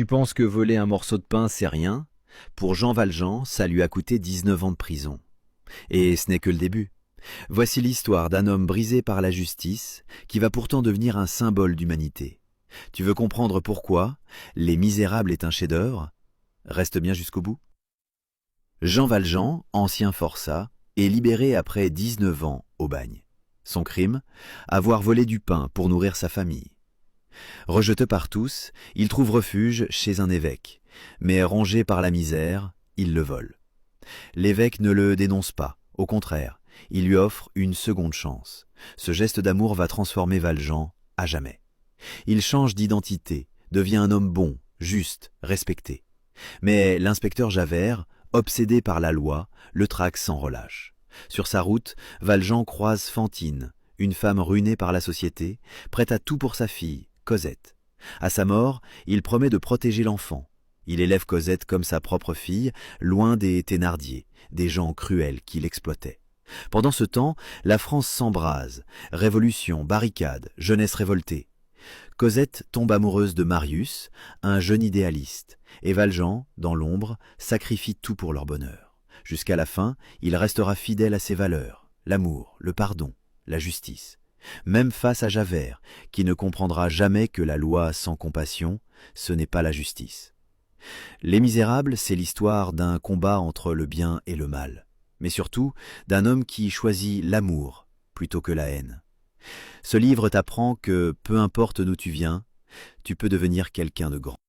Tu penses que voler un morceau de pain, c'est rien? Pour Jean Valjean, ça lui a coûté 19 ans de prison. Et ce n'est que le début. Voici l'histoire d'un homme brisé par la justice, qui va pourtant devenir un symbole d'humanité. Tu veux comprendre pourquoi Les Misérables est un chef-d'œuvre? Reste bien jusqu'au bout. Jean Valjean, ancien forçat, est libéré après 19 ans au bagne. Son crime? Avoir volé du pain pour nourrir sa famille. Rejeté par tous, il trouve refuge chez un évêque, mais rongé par la misère, il le vole. L'évêque ne le dénonce pas, au contraire, il lui offre une seconde chance. Ce geste d'amour va transformer Valjean à jamais. Il change d'identité, devient un homme bon, juste, respecté. Mais l'inspecteur Javert, obsédé par la loi, le traque sans relâche. Sur sa route, Valjean croise Fantine, une femme ruinée par la société, prête à tout pour sa fille, Cosette. À sa mort, il promet de protéger l'enfant. Il élève Cosette comme sa propre fille, loin des Thénardier, des gens cruels qui l'exploitaient. Pendant ce temps, la France s'embrase. Révolution, barricades, jeunesse révoltée. Cosette tombe amoureuse de Marius, un jeune idéaliste, et Valjean, dans l'ombre, sacrifie tout pour leur bonheur. Jusqu'à la fin, il restera fidèle à ses valeurs, l'amour, le pardon, la justice. Même face à Javert, qui ne comprendra jamais que la loi sans compassion, ce n'est pas la justice. Les Misérables, c'est l'histoire d'un combat entre le bien et le mal, mais surtout d'un homme qui choisit l'amour plutôt que la haine. Ce livre t'apprend que, peu importe d'où tu viens, tu peux devenir quelqu'un de grand.